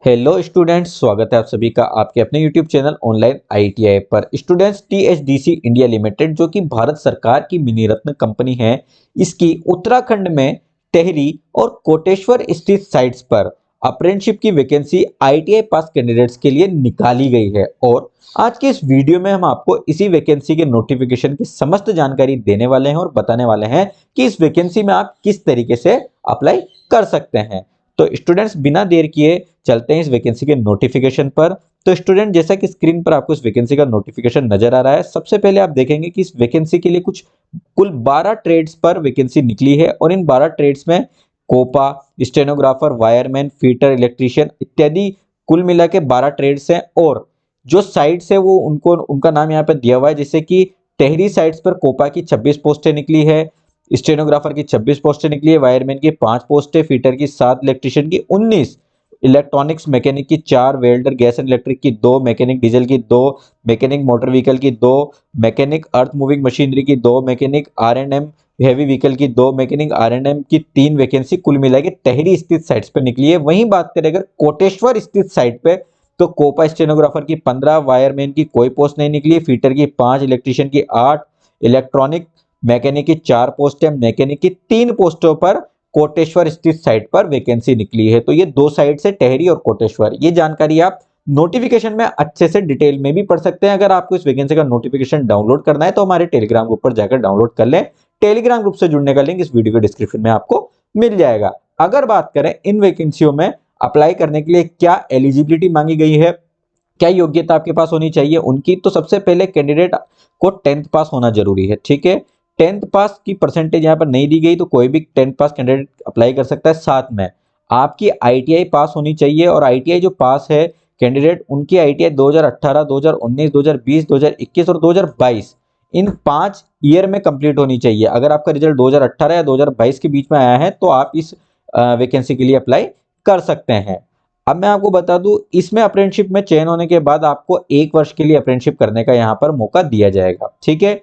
Hello students, स्वागत है आप सभी का आपके अपने यूट्यूब चैनल ऑनलाइन आईटीआई पर। स्टूडेंट्स, टीएचडीसी इंडिया लिमिटेड जो कि भारत सरकार की मिनी रत्न कंपनी है, इसकी उत्तराखंड में टेहरी और कोटेश्वर स्थित साइट्स पर अप्रेंटिसशिप की वैकेंसी आईटीआई पास कैंडिडेट्स के लिए निकाली गई है। और आज के इस वीडियो में हम आपको इसी वैकेंसी के नोटिफिकेशन की समस्त जानकारी देने वाले हैं और बताने वाले हैं कि इस वैकेंसी में आप किस तरीके से अप्लाई कर सकते हैं। तो स्टूडेंट्स, बिना देर किए चलते हैं इस वैकेंसी के नोटिफिकेशन पर। तो स्टूडेंट, जैसा कि स्क्रीन पर आपको इस वैकेंसी का नोटिफिकेशन नजर आ रहा है, सबसे पहले आप देखेंगे कि इस वैकेंसी के लिए कुल 12 ट्रेड्स पर वैकेंसी निकली है और इन 12 ट्रेड्स में COPA, stenographer, wireman, fitter, electrician इत्यादि कुल मिला के 12 ट्रेड्स हैं। और जो साइट्स है वो उनका नाम यहाँ पे दिया हुआ है, जैसे कि टेहरी साइट्स पर कोपा की 26 पोस्टें निकली है, स्टेनोग्राफर की 26 पोस्टें निकली है, वायरमैन की 5 पोस्टें, फीटर की 7, इलेक्ट्रीशियन की 19, इलेक्ट्रॉनिक्स मैकेनिक की 4, वेल्डर गैस एंड इलेक्ट्रिक की 2, मैकेनिक डीजल की 2, मैकेनिक मोटर व्हीकल की 2, मैकेनिक अर्थ मूविंग मशीनरी की 2, मैकेनिक आरएनएम हैवी व्हीकल की 2, मैकेनिक आरएनएम की 3 वैकेंसी कुल मिला के टेहरी स्थित साइट्स पर निकली है। वहीं बात करें अगर कोटेश्वर स्थित साइट पे, तो कोपा स्टेनोग्राफर की 15, वायरमैन की कोई पोस्ट नहीं निकली, फीटर की 5, इलेक्ट्रीशियन की 8, इलेक्ट्रॉनिक मैकेनिक की 4 पोस्टें, मैकेनिक की 3 पोस्टों पर कोटेश्वर स्थित साइट पर वैकेंसी निकली है। तो ये दो साइट से टेहरी और कोटेश्वर, ये जानकारी आप नोटिफिकेशन में अच्छे से डिटेल में भी पढ़ सकते हैं। अगर आपको इस वैकेंसी का नोटिफिकेशन डाउनलोड करना है तो हमारे टेलीग्राम ग्रुप पर जाकर डाउनलोड कर लें। टेलीग्राम ग्रुप से जुड़ने का लिंक इस वीडियो के डिस्क्रिप्शन में आपको मिल जाएगा। अगर बात करें इन वैकेंसियों में अप्लाई करने के लिए क्या एलिजिबिलिटी मांगी गई है, क्या योग्यता आपके पास होनी चाहिए उनकी, तो सबसे पहले कैंडिडेट को 10th पास होना जरूरी है। ठीक है, 10th पास की परसेंटेज यहाँ पर नहीं दी गई तो कोई भी 10th पास कैंडिडेट अप्लाई कर सकता है। साथ में आपकी आईटीआई पास होनी चाहिए और आईटीआई जो पास है कैंडिडेट, उनकी आईटीआई 2018, 2019, 2020, 2021 और 2022 इन 5 ईयर में कंप्लीट होनी चाहिए। अगर आपका रिजल्ट 2018 या 2022 के बीच में आया है तो आप इस वैकेंसी के लिए अप्लाई कर सकते हैं। अब मैं आपको बता दूं, इसमें अप्रेंटिसशिप में चयन होने के बाद आपको 1 वर्ष के लिए अप्रेंटिसशिप करने का यहाँ पर मौका दिया जाएगा। ठीक है,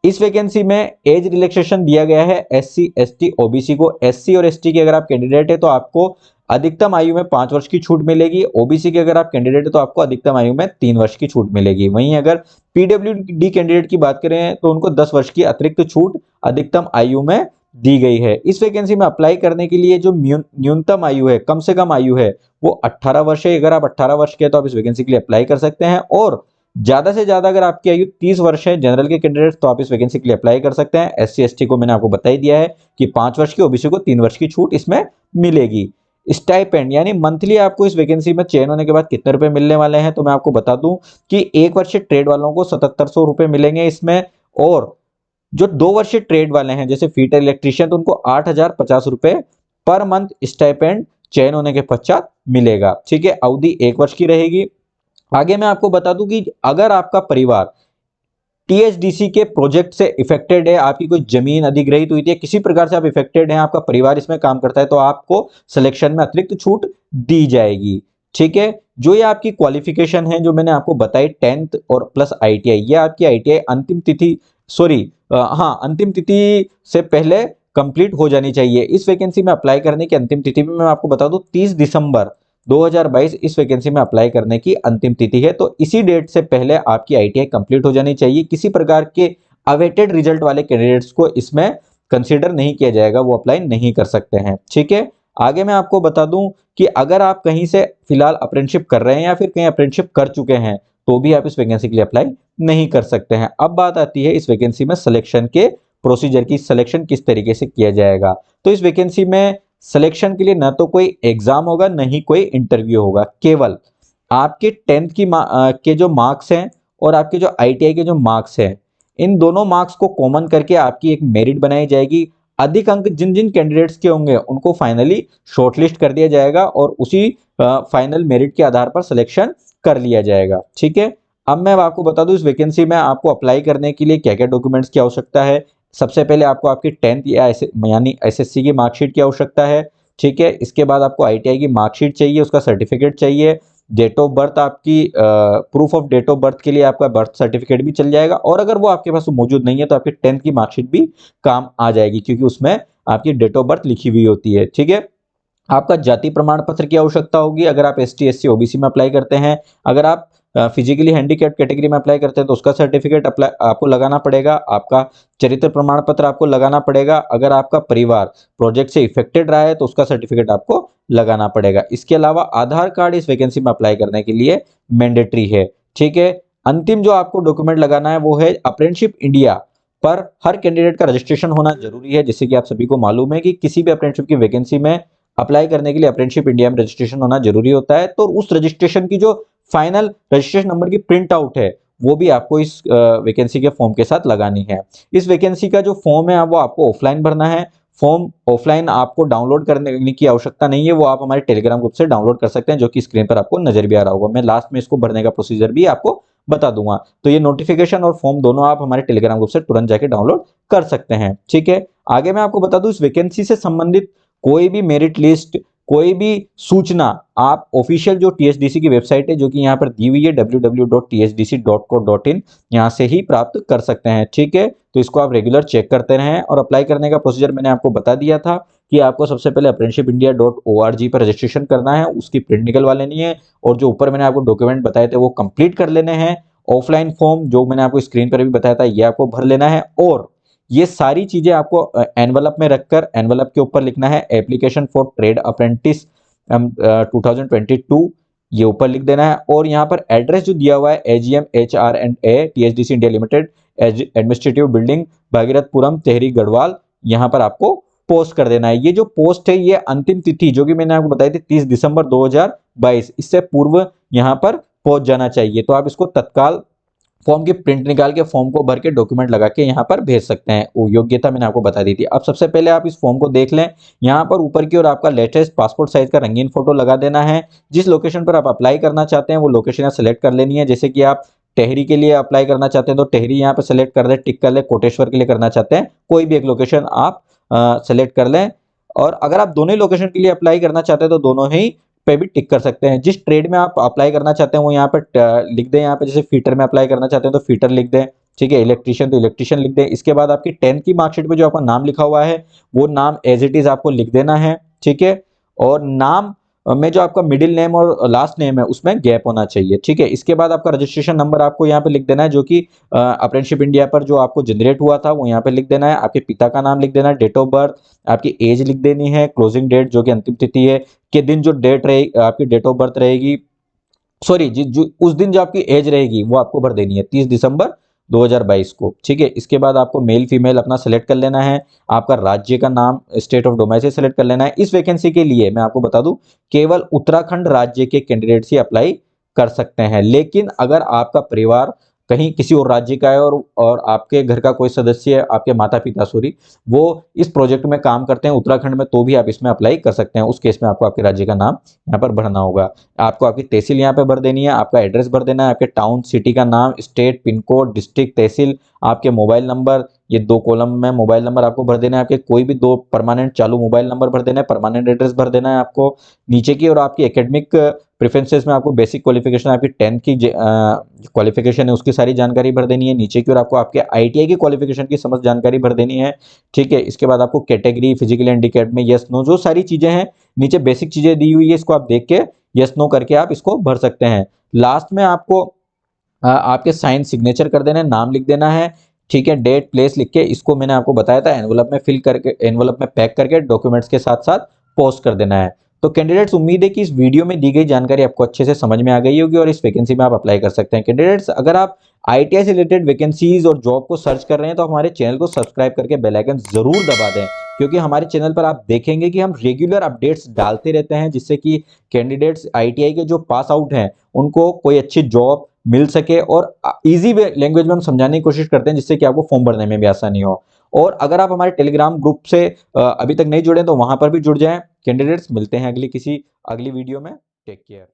इस वैकेंसी में एज रिलैक्सेशन दिया गया है एससी, एसटी, ओबीसी को। एससी और एसटी के अगर आप कैंडिडेट है तो आपको अधिकतम आयु में 5 वर्ष की छूट मिलेगी। ओबीसी के अगर आप कैंडिडेट है तो आपको अधिकतम आयु में 3 वर्ष की छूट मिलेगी। वहीं अगर पीडब्ल्यूडी कैंडिडेट की बात करें तो उनको 10 वर्ष की अतिरिक्त छूट अधिकतम आयु में दी गई है। इस वैकेंसी में अप्लाई करने के लिए जो न्यूनतम आयु है, कम से कम आयु है, वो 18 वर्ष है। अगर आप 18 वर्ष के हैं तो आप इस वैकेंसी के लिए अप्लाई कर सकते हैं। और ज्यादा से ज्यादा अगर आपकी आयु 30 वर्ष है जनरल के कैंडिडेट, तो आप इस वैकेंसी के लिए अप्लाई कर सकते हैं। एससी एसटी को मैंने आपको बता ही दिया है कि 5 वर्ष की, ओबीसी को 3 वर्ष की छूट इसमें मिलेगी। स्टाइपेंड यानी मंथली आपको इस वैकेंसी में चयन होने के बाद कितने रुपए मिलने वाले हैं, तो मैं आपको बता दूं कि 1 वर्षीय ट्रेड वालों को 7700 रुपए मिलेंगे इसमें। और जो 2 वर्षीय ट्रेड वाले हैं जैसे फीटर, इलेक्ट्रीशियन, तो उनको 8050 रुपए पर मंथ स्टाइपेंड चयन होने के पश्चात मिलेगा। ठीक है, अवधि 1 वर्ष की रहेगी। आगे मैं आपको बता दूं कि अगर आपका परिवार टीएचडीसी के प्रोजेक्ट से इफेक्टेड है, आपकी कोई जमीन अधिग्रहित हुई थी, किसी प्रकार से आप इफेक्टेड हैं, आपका परिवार इसमें काम करता है, तो आपको सिलेक्शन में अतिरिक्त छूट दी जाएगी। ठीक है, जो ये आपकी क्वालिफिकेशन है जो मैंने आपको बताई 10th और प्लस आईटीआई, ये आपकी आईटीआई अंतिम तिथि अंतिम तिथि से पहले कंप्लीट हो जानी चाहिए। इस वैकेंसी में अप्लाई करने की अंतिम तिथि भी मैं आपको बता दूं 30 दिसंबर 2022 इस वैकेंसी में अप्लाई करने की अंतिम तिथि है। तो इसी डेट से पहले आपकी आईटीआई कंप्लीट हो जानी चाहिए। किसी प्रकार के अवेटेड रिजल्ट वाले कैंडिडेट्स को इसमें कंसीडर नहीं किया जाएगा, वो अप्लाई नहीं कर सकते हैं। ठीक है, आगे मैं आपको बता दूं कि अगर आप कहीं से फिलहाल अप्रेंटिसशिप कर रहे हैं या फिर कहीं अप्रेंटिसशिप कर चुके हैं तो भी आप इस वैकेंसी के लिए अप्लाई नहीं कर सकते हैं। अब बात आती है इस वैकेंसी में सिलेक्शन के प्रोसीजर की, सिलेक्शन किस तरीके से किया जाएगा। तो इस वैकेंसी में सिलेक्शन के लिए ना तो कोई एग्जाम होगा, ना ही कोई इंटरव्यू होगा। केवल आपके 10th के जो मार्क्स हैं और आपके जो आईटीआई के जो मार्क्स हैं, इन दोनों मार्क्स को कॉमन करके आपकी एक मेरिट बनाई जाएगी। अधिक अंक जिन जिन कैंडिडेट्स के होंगे उनको फाइनली शॉर्टलिस्ट कर दिया जाएगा और उसी फाइनल मेरिट के आधार पर सिलेक्शन कर लिया जाएगा। ठीक है, अब मैं आपको बता दूं इस वैकेंसी में आपको अप्लाई करने के लिए क्या क्या डॉक्यूमेंट्स की आवश्यकता है। सबसे पहले आपको आपकी 10th यानी एसएससी की मार्कशीट की आवश्यकता है। ठीक है, इसके बाद आपको आईटीआई की मार्कशीट चाहिए, उसका सर्टिफिकेट चाहिए। डेट ऑफ बर्थ आपकी proof of date of birth के लिए आपका बर्थ सर्टिफिकेट भी चल जाएगा। और अगर वो आपके पास मौजूद नहीं है तो आपकी 10th की मार्कशीट भी काम आ जाएगी, क्योंकि उसमें आपकी डेट ऑफ बर्थ लिखी हुई होती है। ठीक है, आपका जाति प्रमाण पत्र की आवश्यकता होगी अगर आप एसटी, एससी, ओबीसी में अप्लाई करते हैं। अगर आप फिजिकली हैंडीकैप्ड कैटेगरी में अप्लाई करते हैं तो उसका सर्टिफिकेट अप्लाई आपको लगाना पड़ेगा। आपका चरित्र प्रमाण पत्र आपको लगाना पड़ेगा। अगर आपका परिवार प्रोजेक्ट से इफेक्टेड रहा है तो उसका सर्टिफिकेट आपको लगाना पड़ेगा। इसके अलावा आधार कार्ड इस वैकेंसी में अप्लाई करने के लिए मैंडेटरी है। ठीक है। अंतिम जो आपको डॉक्यूमेंट लगाना है वो है अप्रेंटिसशिप इंडिया पर हर कैंडिडेट का रजिस्ट्रेशन होना जरूरी है। जैसे कि आप सभी को मालूम है कि किसी भी अप्रेंटिसशिप की वैकेंसी में अप्लाई करने के लिए अप्रेंटिसशिप इंडिया में रजिस्ट्रेशन होना जरूरी होता है। तो उस रजिस्ट्रेशन की जो फाइनल रजिस्ट्रेशन नंबर की प्रिंट आउट है वो भी आपको इस वैकेंसी के फॉर्म के साथ लगानी है। इस वैकेंसी का जो फॉर्म है वो आपको ऑफलाइन भरना है। फॉर्म ऑफलाइन आपको डाउनलोड करने की आवश्यकता नहीं है, वो आप हमारे टेलीग्राम ग्रुप से डाउनलोड कर सकते हैं, जो कि स्क्रीन पर आपको नजर भी आ रहा होगा। मैं लास्ट में इसको भरने का प्रोसीजर भी आपको बता दूंगा। तो ये नोटिफिकेशन और फॉर्म दोनों आप हमारे टेलीग्राम ग्रुप से तुरंत जाके डाउनलोड कर सकते हैं। ठीक है। आगे मैं आपको बता दूं, इस वैकेंसी से संबंधित कोई भी मेरिट लिस्ट, कोई भी सूचना आप ऑफिशियल जो टीएचडीसी की वेबसाइट है जो कि यहाँ पर दी हुई है www.thdc.co.in, यहाँ से ही प्राप्त कर सकते हैं। ठीक है। तो इसको आप रेगुलर चेक करते रहें। और अप्लाई करने का प्रोसीजर मैंने आपको बता दिया था कि आपको सबसे पहले apprenticeshipindia.org पर रजिस्ट्रेशन करना है, उसकी प्रिंट निकलवा लेनी है और जो ऊपर मैंने आपको डॉक्यूमेंट बताए थे वो कंप्लीट कर लेने हैं। ऑफलाइन फॉर्म जो मैंने आपको स्क्रीन पर भी बताया था ये आपको भर लेना है। और ये सारी चीजें आपको एनवलप में रखकर एनवलप के ऊपर लिखना है एप्लीकेशन फॉर ट्रेड अप्रेंटिस 2022, ये ऊपर लिख देना है। और यहाँ पर एड्रेस जो दिया हुआ है AGM HR&A THDC India limited administrative building Bhagirathpuram Tehri Garhwal, यहाँ पर आपको पोस्ट कर देना है। ये जो पोस्ट है ये अंतिम तिथि जो कि मैंने आपको बताई थी 30 दिसंबर 2022, इससे पूर्व यहाँ पर पहुंच जाना चाहिए। तो आप इसको तत्काल फॉर्म की प्रिंट निकाल के फॉर्म को भर के डॉक्यूमेंट लगा के यहाँ पर भेज सकते हैं। वो योग्यता मैंने आपको बता दी थी। अब सबसे पहले आप इस फॉर्म को देख लें। यहाँ पर ऊपर की ओर आपका लेटेस्ट पासपोर्ट साइज का रंगीन फोटो लगा देना है। जिस लोकेशन पर आप अप्लाई करना चाहते हैं वो लोकेशन यहाँ सेलेक्ट कर लेनी है। जैसे कि आप टेहरी के लिए अप्लाई करना चाहते हैं तो टेहरी यहाँ पर सेलेक्ट कर दे, टिक कर ले। कोटेश्वर के लिए करना चाहते हैं कोई भी एक लोकेशन आप सेलेक्ट कर लें। और अगर आप दोनों ही लोकेशन के लिए अप्लाई करना चाहते हैं तो दोनों ही पे भी टिक कर सकते हैं। जिस ट्रेड में आप अप्लाई करना चाहते हैं वो यहाँ पर लिख दें। यहाँ पे जैसे फीटर में अप्लाई करना चाहते हैं तो फीटर लिख दें। ठीक है। इलेक्ट्रीशियन तो इलेक्ट्रीशियन लिख दें। इसके बाद आपकी 10th की मार्कशीट पे जो आपका नाम लिखा हुआ है वो नाम एज इट इज आपको लिख देना है। ठीक है। और नाम में जो आपका मिडिल नेम और लास्ट नेम है उसमें गैप होना चाहिए। ठीक है। इसके बाद आपका रजिस्ट्रेशन नंबर आपको यहाँ पे लिख देना है जो कि अप्रेंटिसशिप इंडिया पर जो आपको जनरेट हुआ था वो यहाँ पे लिख देना है। आपके पिता का नाम लिख देना है, डेट ऑफ बर्थ, आपकी एज लिख देनी है, क्लोजिंग डेट जो कि अंतिम तिथि है के दिन जो डेट रहे आपकी डेट ऑफ बर्थ रहेगी, सॉरी जो उस दिन जो आपकी एज रहेगी वो आपको भर देनी है 30 दिसंबर 2022 को। ठीक है। इसके बाद आपको मेल फीमेल अपना सेलेक्ट कर लेना है। आपका राज्य का नाम स्टेट ऑफ डोमेसाइल सेलेक्ट कर लेना है। इस वैकेंसी के लिए मैं आपको बता दूं केवल उत्तराखंड राज्य के कैंडिडेट्स ही अप्लाई कर सकते हैं। लेकिन अगर आपका परिवार कहीं किसी और राज्य का है और आपके घर का कोई सदस्य, आपके माता पिता सॉरी, वो इस प्रोजेक्ट में काम करते हैं उत्तराखंड में तो भी आप इसमें अप्लाई कर सकते हैं। उस केस में आपको आपके राज्य का नाम यहाँ पर भरना होगा। आपको आपकी तहसील यहाँ पे भर देनी है, आपका एड्रेस भर देना है, आपके टाउन सिटी का नाम, स्टेट, पिन कोड, डिस्ट्रिक्ट, तहसील, आपके मोबाइल नंबर, ये 2 कॉलम में मोबाइल नंबर आपको भर देना है। आपके कोई भी 2 परमानेंट चालू मोबाइल नंबर भर देना है, परमानेंट एड्रेस भर देना है आपको नीचे की। और आपकी एकेडमिक प्रेफरेंसेस में आपको बेसिक क्वालिफिकेशन आपकी 10th की क्वालिफिकेशन है उसकी सारी जानकारी भर देनी है नीचे की। और आपको आपके आईटीआई की क्वालिफिकेशन की समस्त जानकारी भर देनी है। ठीक है। इसके बाद आपको कैटेगरी, फिजिकल हैंडीकैप में यस नो, जो सारी चीजें हैं नीचे बेसिक चीजें दी हुई है इसको आप देख के यस नो करके आप इसको भर सकते हैं। लास्ट में आपको आपके साइन सिग्नेचर कर देना है, नाम लिख देना है। ठीक है। डेट प्लेस लिख के इसको मैंने आपको बताया था एनवलप में फिल करके, एनवलप में पैक करके डॉक्यूमेंट्स के साथ साथ पोस्ट कर देना है। तो कैंडिडेट्स उम्मीद है कि इस वीडियो में दी गई जानकारी आपको अच्छे से समझ में आ गई होगी और इस वैकेंसी में आप अप्लाई कर सकते हैं। कैंडिडेट्स अगर आप आईटीआई से रिलेटेड वैकेंसीज और जॉब को सर्च कर रहे हैं तो हमारे चैनल को सब्सक्राइब करके बेल आइकन जरूर दबा दें, क्योंकि हमारे चैनल पर आप देखेंगे कि हम रेगुलर अपडेट्स डालते रहते हैं जिससे कि कैंडिडेट्स आईटीआई के जो पास आउट हैं उनको कोई अच्छी जॉब मिल सके। और इजी लैंग्वेज में हम समझाने की कोशिश करते हैं जिससे कि आपको फॉर्म भरने में भी आसानी हो। और अगर आप हमारे टेलीग्राम ग्रुप से अभी तक नहीं जुड़े तो वहां पर भी जुड़ जाएं। कैंडिडेट्स मिलते हैं अगली वीडियो में। Take care.